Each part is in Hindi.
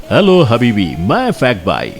हेलो हबीबी, मैं फैक्ट भाई।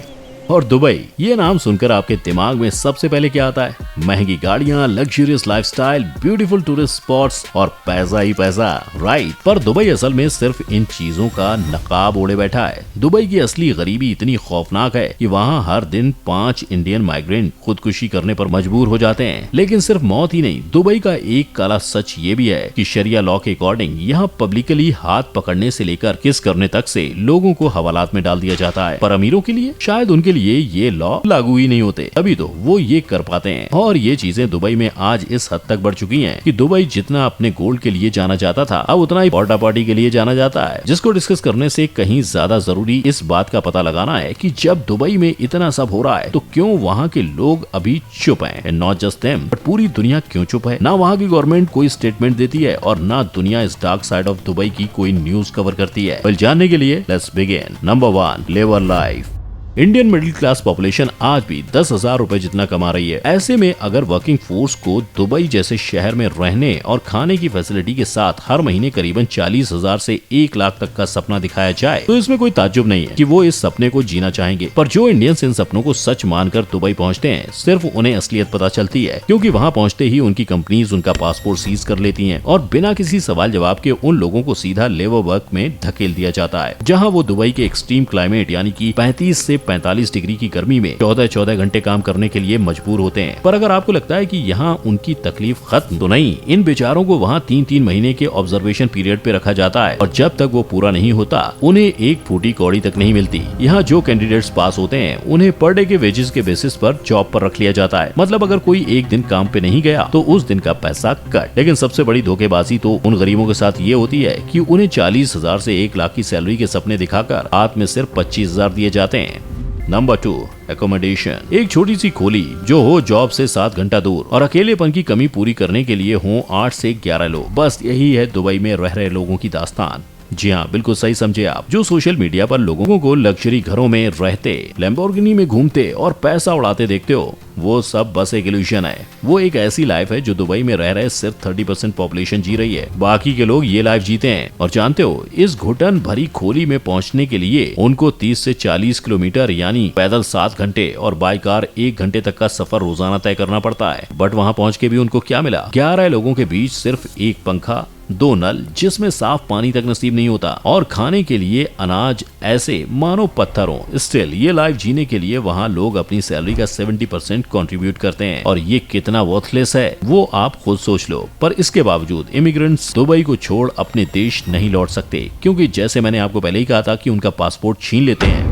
और दुबई, ये नाम सुनकर आपके दिमाग में सबसे पहले क्या आता है? महंगी गाड़ियां, luxurious lifestyle, beautiful tourist spots और पैसा ही पैसा, राइट। पर दुबई असल में सिर्फ इन चीजों का नकाब ओढ़े बैठा है। दुबई की असली गरीबी इतनी खौफनाक है कि वहाँ हर दिन 5 इंडियन माइग्रेंट खुदकुशी करने पर मजबूर हो जाते हैं। लेकिन सिर्फ मौत ही नहीं, दुबई का एक काला सच ये भी है कि शरिया लॉ के अकॉर्डिंग यहाँ पब्लिकली हाथ पकड़ने से लेकर किस करने तक से लोगों को हवालात में डाल दिया जाता है। पर अमीरों के लिए शायद उनके लिए ये लॉ लागू ही नहीं होते, तभी तो वो ये कर पाते हैं। और ये चीजें दुबई में आज इस हद तक बढ़ चुकी हैं कि दुबई जितना अपने गोल्ड के लिए जाना जाता था, अब उतना ही पोर्टा पार्टी के लिए जाना जाता है। जिसको डिस्कस करने से कहीं ज्यादा जरूरी इस बात का पता लगाना है कि जब दुबई में इतना सब हो रहा है तो क्यों वहाँ के लोग अभी चुप हैं। नॉट जस्ट देम, बट पूरी दुनिया क्यों चुप है? ना वहाँ की गवर्नमेंट कोई स्टेटमेंट देती है और ना दुनिया इस डार्क साइड ऑफ दुबई की कोई न्यूज कवर करती है। जानने के लिए let's begin. Number 1, labour life. Indian middle class population आज भी 10,000 रुपए जितना कमा रही है। ऐसे में अगर वर्किंग फोर्स को दुबई जैसे शहर में रहने और खाने की फैसिलिटी के साथ हर महीने करीबन 40,000 से 1 लाख तक का सपना दिखाया जाए तो इसमें कोई ताज्जुब नहीं है कि वो इस सपने को जीना चाहेंगे। पर जो इंडियंस इन सपनों को सच मानकर दुबई पहुंचते हैं, सिर्फ उन्हें असलियत पता चलती है, क्योंकि वहां पहुंचते ही उनकी कंपनीज उनका पासपोर्ट सीज कर लेती हैं और बिना किसी सवाल जवाब के उन लोगों को सीधा लेबर वर्क में धकेल दिया जाता है, जहाँ वो दुबई के एक्सट्रीम क्लाइमेट यानी कि 35 से 45 डिग्री की गर्मी में 14-14 घंटे काम करने के लिए मजबूर होते हैं। पर अगर आपको लगता है कि यहाँ उनकी तकलीफ खत्म, तो नहीं, इन बेचारों को वहाँ 3-3 महीने के ऑब्जर्वेशन पीरियड पे रखा जाता है और जब तक वो पूरा नहीं होता उन्हें एक फूटी कौड़ी तक नहीं मिलती। यहाँ जो कैंडिडेट्स पास होते हैं उन्हें पर डे के वेजेस के बेसिस पर जॉब पर रख लिया जाता है। मतलब अगर कोई एक दिन काम पे नहीं गया तो उस दिन का पैसा कट। लेकिन सबसे बड़ी धोखेबाजी तो उन गरीबों के साथ ये होती है कि उन्हें 40,000 से 1 लाख की सैलरी के सपने दिखाकर हाथ में सिर्फ 25,000 दिए जाते हैं। Number 2, accommodation. एक छोटी सी खोली जो हो जॉब से 7 घंटा दूर और अकेलेपन की कमी पूरी करने के लिए हो 8 से 11 लोग, बस यही है दुबई में रह रहे लोगों की दास्तान। जी हाँ, बिल्कुल सही समझे आप। जो सोशल मीडिया पर लोगों को लग्जरी घरों में रहते, लैम्बोर्गिनी में घूमते और पैसा उड़ाते देखते हो, वो सब बस एक इल्यूशन है। वो एक ऐसी लाइफ है जो दुबई में रह रहे सिर्फ 30% पॉपुलेशन जी रही है। बाकी के लोग ये लाइफ जीते हैं। और जानते हो, इस घुटन भरी खोली में पहुंचने के लिए उनको 30 से 40 किलोमीटर यानी पैदल 7 घंटे और बाई कार 1 घंटे तक का सफर रोजाना तय करना पड़ता है। बट वहाँ पहुँच के भी उनको क्या मिला? 11 लोगों के बीच सिर्फ एक पंखा, 2 नल जिसमें साफ पानी तक नसीब नहीं होता और खाने के लिए अनाज ऐसे मानो पत्थरों। स्टिल ये लाइफ जीने के लिए वहाँ लोग अपनी सैलरी का 70% कंट्रीब्यूट करते हैं और ये कितना वर्थलेस है वो आप खुद सोच लो। पर इसके बावजूद इमिग्रेंट्स दुबई को छोड़ अपने देश नहीं लौट सकते, क्योंकि जैसे मैंने आपको पहले ही कहा था कि उनका पासपोर्ट छीन लेते हैं।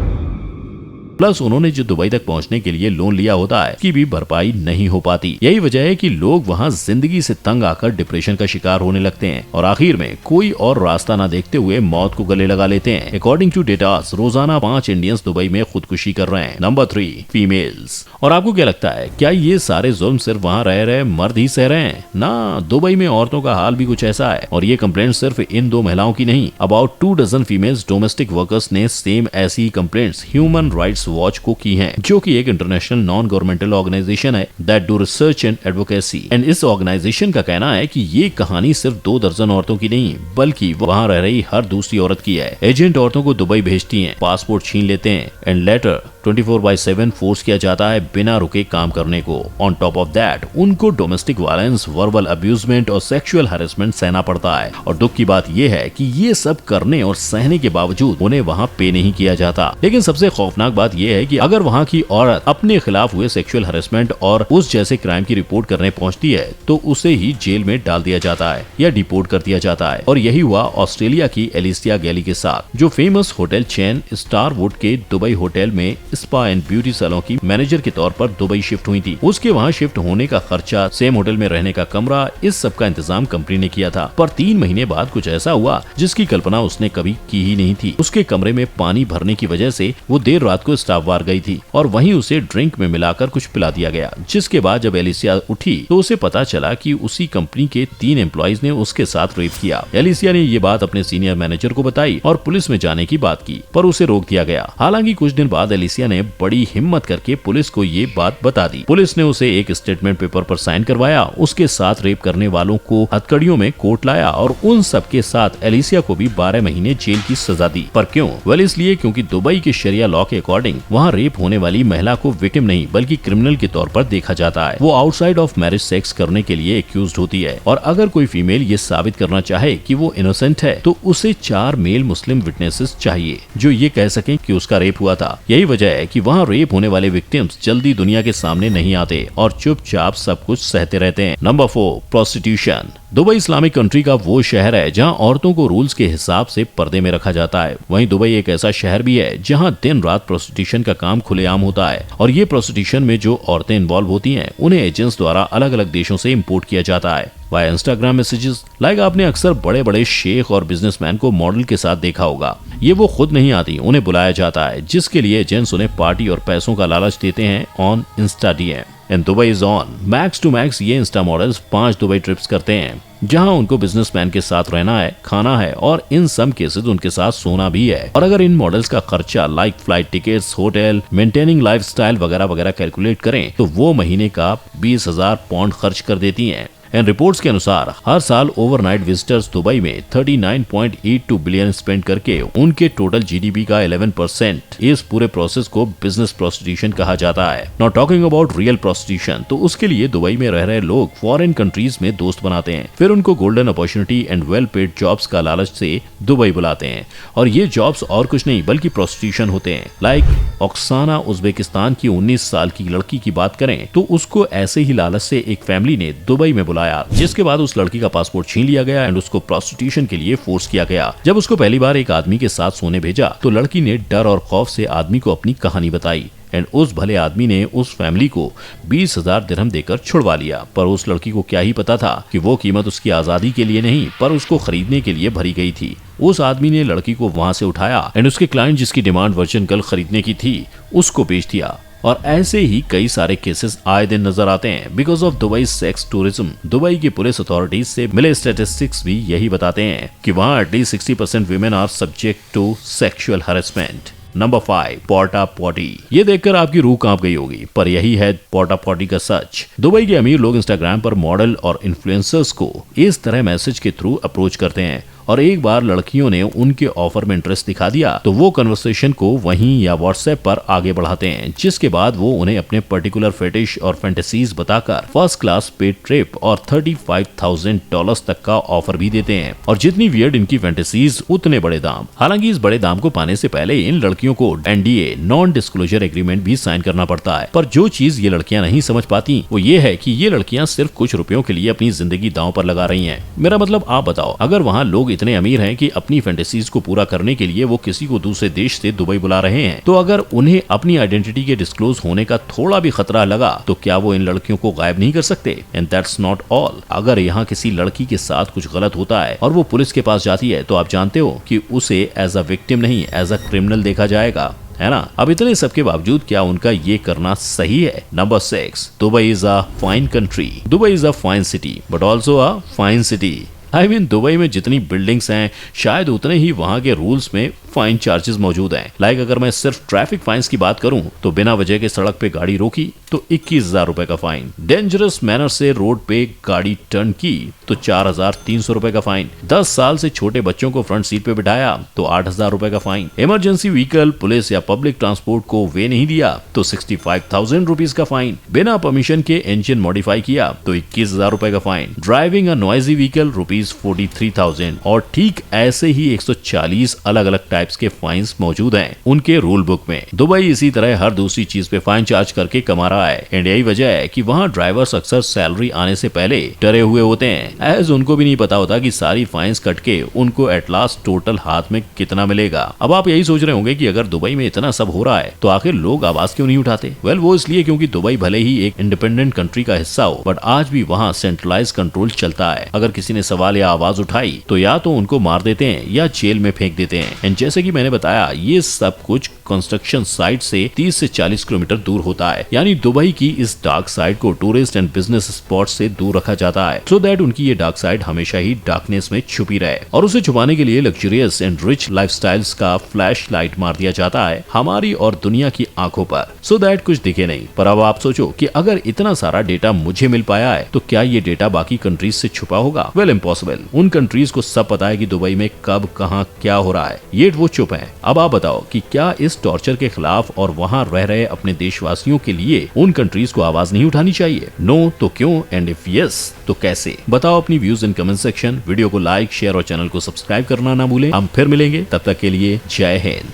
प्लस उन्होंने जो दुबई तक पहुंचने के लिए लोन लिया होता है की भी भरपाई नहीं हो पाती। यही वजह है कि लोग वहां जिंदगी से तंग आकर डिप्रेशन का शिकार होने लगते हैं और आखिर में कोई और रास्ता न देखते हुए मौत को गले लगा लेते हैं। अकॉर्डिंग टू डेटास, रोजाना 5 इंडियंस दुबई में खुदकुशी कर रहे हैं। Number 3, females. और आपको क्या लगता है, क्या ये सारे जुल्म सिर्फ वहाँ रह रहे मर्द ही सह रहे हैं? ना, दुबई में औरतों का हाल भी कुछ ऐसा है। और ये कंप्लेंट सिर्फ इन 2 महिलाओं की नहीं, about 2 dozen females domestic workers ने सेम ऐसी कंप्लेंट्स ह्यूमन राइट्स वॉच को की हैं, जो कि एक इंटरनेशनल नॉन गवर्नमेंटल ऑर्गेनाइजेशन है that do research and advocacy. And इस ऑर्गेनाइजेशन का कहना है कि ये कहानी सिर्फ 2 दर्जन औरतों की नहीं, बल्कि वहाँ रह रही हर दूसरी औरत की है। एजेंट औरतों को दुबई भेजती हैं, पासपोर्ट छीन लेते हैं एंड लेटर 24/7 फोर्स किया जाता है बिना रुके काम करने को। ऑन टॉप ऑफ दैट उनको डोमेस्टिक वायलेंस, वर्बल अब्यूजमेंट और सेक्सुअल हैरेसमेंट सहना पड़ता है। और दुख की बात यह है कि ये सब करने और सहने के बावजूद उन्हें वहाँ पे नहीं किया जाता। लेकिन सबसे खौफनाक बात यह है कि अगर वहाँ की औरत अपने खिलाफ हुए सेक्सुअल हैरेसमेंट और उस जैसे क्राइम की रिपोर्ट करने पहुँचती है तो उसे ही जेल में डाल दिया जाता है या डिपोर्ट कर दिया जाता है। और यही हुआ ऑस्ट्रेलिया की एलिसिया गैली के साथ, जो फेमस होटल चेन स्टारवुड के दुबई होटल में स्पा एंड ब्यूटी सैलून की मैनेजर के तौर पर दुबई शिफ्ट हुई थी। उसके वहाँ शिफ्ट होने का खर्चा, सेम होटल में रहने का कमरा, इस सब का इंतजाम कंपनी ने किया था। पर 3 महीने बाद कुछ ऐसा हुआ जिसकी कल्पना उसने कभी की ही नहीं थी। उसके कमरे में पानी भरने की वजह से वो देर रात को स्टाफ बार गई थी और वहीं उसे ड्रिंक में मिलाकर कुछ पिला दिया गया। जिसके बाद जब एलिसिया उठी तो उसे पता चला कि उसी कंपनी के 3 एम्प्लॉइज ने उसके साथ रेप किया। एलिसिया ने ये बात अपने सीनियर मैनेजर को बताई और पुलिस में जाने की बात की, पर उसे रोक दिया गया। हालांकि कुछ दिन बाद एलिसिया एलिसिया ने बड़ी हिम्मत करके पुलिस को ये बात बता दी। पुलिस ने उसे एक स्टेटमेंट पेपर पर साइन करवाया, उसके साथ रेप करने वालों को हथकड़ियों में कोर्ट लाया और उन सब के साथ एलिसिया को भी 12 महीने जेल की सजा दी। पर क्यों? वेल इसलिए क्योंकि दुबई के शरिया लॉ के अकॉर्डिंग वहाँ रेप होने वाली महिला को विक्टिम नहीं बल्कि क्रिमिनल के तौर पर देखा जाता है। वो आउटसाइड ऑफ मैरिज सेक्स करने के लिए एक्यूज्ड होती है और अगर कोई फीमेल ये साबित करना चाहे कि वो इनोसेंट है तो उसे 4 मेल मुस्लिम विटनेसेस चाहिए जो ये कह सकें कि उसका रेप हुआ था। यही वजह है कि वहाँ रेप होने वाले विक्टिम्स जल्दी दुनिया के सामने नहीं आते और चुपचाप सब कुछ सहते रहते हैं। Number 4, prostitution. Dubai Islamic country का वो शहर है जहां औरतों को रूल्स के हिसाब से पर्दे में रखा जाता है। वहीं दुबई एक ऐसा शहर भी है जहां दिन रात प्रोस्टिट्यूशन का काम खुलेआम होता है और ये प्रोस्टिट्यूशन में जो औरतें इन्वॉल्व होती हैं उन्हें एजेंट्स द्वारा अलग अलग देशों से इम्पोर्ट किया जाता है वाया इंस्टाग्राम मैसेजेस। लाइक आपने अक्सर बड़े बड़े शेख और बिजनेसमैन को मॉडल के साथ देखा होगा। ये वो खुद नहीं आती, उन्हें बुलाया जाता है जिसके लिए एजेंट्स उन्हें पार्टी और पैसों का लालच देते हैं on insta DM. And Dubai is on max to max. ये इंस्टा मॉडल्स 5 दुबई ट्रिप्स करते हैं जहां उनको बिजनेसमैन के साथ रहना है, खाना है और इन सम केसेस उनके साथ सोना भी है। और अगर इन मॉडल्स का खर्चा like flight tickets, hotel, maintaining lifestyle वगैरह वगैरह कैलकुलेट करें तो वो महीने का 20,000 पाउंड खर्च कर देती हैं। इन रिपोर्ट्स के अनुसार हर साल ओवरनाइट विजिटर्स दुबई में 39.82 बिलियन स्पेंड करके उनके टोटल जीडीपी का 11%। इस पूरे प्रोसेस को बिजनेस प्रोस्टिट्यूशन कहा जाता है। Not talking about real prostitution, तो उसके लिए दुबई में रह रहे लोग फॉरेन कंट्रीज में दोस्त बनाते हैं, फिर उनको golden opportunity and well paid jobs का लालच से दुबई बुलाते हैं और ये जॉब्स और कुछ नहीं बल्कि प्रोस्टिट्यूशन होते हैं। लाइक ओक्साना उज्बेकिस्तान की 19 साल की लड़की की बात करें तो उसको ऐसे ही लालच से एक फैमिली ने दुबई में जिसके बाद उस लड़की का पासपोर्ट छीन लिया गया एंड उसको प्रोस्टिट्यूशन के लिए फोर्स किया गया। जब उसको पहली बार एक आदमी के साथ सोने भेजा तो लड़की ने डर और खौफ से आदमी को अपनी कहानी बताई एंड उस भले आदमी ने उस फैमिली को 20,000 दिरहम देकर छुड़वा लिया। पर उस लड़की को क्या ही पता था कि वो कीमत उसकी आजादी के लिए नहीं पर उसको खरीदने के लिए भरी गई थी। उस आदमी ने लड़की को वहां से उठाया एंड उसके क्लाइंट जिसकी डिमांड वर्जिन गर्ल खरीदने की थी उसको बेच दिया। और ऐसे ही कई सारे केसेस आए दिन नजर आते हैं because of Dubai sex tourism. Dubai की पुलिस अथॉरिटीज से मिले स्टेटिस्टिक्स भी यही बताते हैं कि वहाँ at least 60% women are subject to sexual harassment. Number 5, porta potty. ये देखकर आपकी रूह कांप गई होगी पर यही है पोर्टा पॉटी का सच। दुबई के अमीर लोग इंस्टाग्राम पर मॉडल और इन्फ्लुएंसर्स को इस तरह मैसेज के थ्रू अप्रोच करते हैं और एक बार लड़कियों ने उनके ऑफर में इंटरेस्ट दिखा दिया तो वो कन्वर्सेशन को वहीं या व्हाट्सएप पर आगे बढ़ाते हैं जिसके बाद वो उन्हें अपने पर्टिकुलर फेटिश और फैंटेसीज बताकर फर्स्ट क्लास पेड ट्रिप और $35,000 तक का ऑफर भी देते हैं। और जितनी वियर्ड इनकी फैंटेसीज उतने बड़े दाम। हालांकि इस बड़े दाम को पाने से पहले इन लड़कियों को NDA नॉन डिस्क्लोजर एग्रीमेंट भी साइन करना पड़ता है। पर जो चीज ये लड़कियां नहीं समझ पाती वो ये है कि ये लड़कियां सिर्फ कुछ रुपयों के लिए अपनी जिंदगी दांव पर लगा रही हैं। मेरा मतलब आप बताओ, अगर वहाँ लोग इतने अमीर हैं कि अपनी फैंटेसीज को पूरा करने के लिए वो किसी को दूसरे देश से दुबई बुला रहे हैं तो अगर उन्हें अपनी आइडेंटिटी के डिस्क्लोज होने का थोड़ा भी खतरा लगा तो क्या वो इन लड़कियों को गायब नहीं कर सकते? And that's not all. अगर यहाँ किसी लड़की के साथ कुछ गलत होता है और वो पुलिस के पास जाती है तो आप जानते हो कि उसे एज अ विक्टिम नहीं एज अ क्रिमिनल देखा जाएगा, है ना। अब इतने सब के बावजूद क्या उनका ये करना सही है? Number 6, Dubai is a fine country. Dubai is a fine city but also a fine city. I mean Dubai में जितनी बिल्डिंग्स हैं शायद उतने ही वहाँ के रूल्स में फाइन चार्जेस मौजूद हैं। लाइक अगर मैं सिर्फ ट्रैफिक फाइन्स की बात करूं तो बिना वजह के सड़क पे गाड़ी रोकी तो 21,000 रुपए का फाइन, डेंजरस मैनर से रोड पे गाड़ी टर्न की तो 4,300 रुपए का फाइन, 10 साल से छोटे बच्चों को फ्रंट सीट पे बिठाया तो 8,000 रुपए का फाइन, इमरजेंसी व्हीकल, पुलिस या पब्लिक ट्रांसपोर्ट को वे नहीं दिया तो 65,000 रुपीज का फाइन, बिना परमिशन के इंजन मॉडिफाई किया तो 21,000 रुपए का fine, driving a noisy vehicle ₹43,000 और ठीक ऐसे ही 140 अलग अलग टाइप्स के फाइन्स मौजूद हैं उनके रूल बुक में। दुबई इसी तरह हर दूसरी चीज पे फाइन चार्ज करके कमा रहा है एंड यही वजह है कि वहाँ ड्राइवर्स अक्सर सैलरी आने से पहले डरे हुए होते हैं एज उनको भी नहीं पता होता कि सारी फाइन्स कट के उनको एट लास्ट टोटल हाथ में कितना मिलेगा। अब आप यही सोच रहे होंगे कि अगर दुबई में इतना सब हो रहा है तो आखिर लोग आवाज क्यों नहीं उठाते? वेल वो इसलिए क्योंकि दुबई भले ही एक इंडिपेंडेंट कंट्री का हिस्सा हो बट आज भी वहाँ सेंट्रलाइज कंट्रोल चलता है। अगर किसी ने सवाल या आवाज उठाई तो या तो उनको मार देते हैं या जेल में फेंक देते हैं। एंड जैसे कि मैंने बताया, ये सब कुछ कंस्ट्रक्शन साइट से 30 से 40 किलोमीटर दूर होता है। यानी दुबई की इस डार्क साइड को टूरिस्ट एंड बिजनेस स्पॉट से दूर रखा जाता है, सो दैट उनकी ये डार्क साइड हमेशा ही डार्कनेस में छुपी रहे। और उसे छुपाने के लिए लग्जरियस एंड रिच लाइफस्टाइल्स का फ्लैश लाइट मार दिया जाता है हमारी और दुनिया की आंखों पर, सो दैट कुछ दिखे नहीं। पर अब आप सोचो कि अगर इतना सारा डेटा मुझे मिल पाया है, तो क्या ये डेटा बाकी कंट्रीज से छुपा होगा? Well, impossible. उन कंट्रीज को सब पता है कि दुबई में कब कहां क्या हो रहा है, ये वो चुप है। अब आप बताओ कि क्या इस टॉर्चर के खिलाफ और वहां रह रहे अपने देशवासियों के लिए उन कंट्रीज को आवाज नहीं उठानी चाहिए? नो तो क्यों, एंड इफ यस तो कैसे? बताओ अपनी views in comment section. Video को लाइक, शेयर और चैनल को सब्सक्राइब करना ना भूलें। हम फिर मिलेंगे, तब तक के लिए जय हिंद।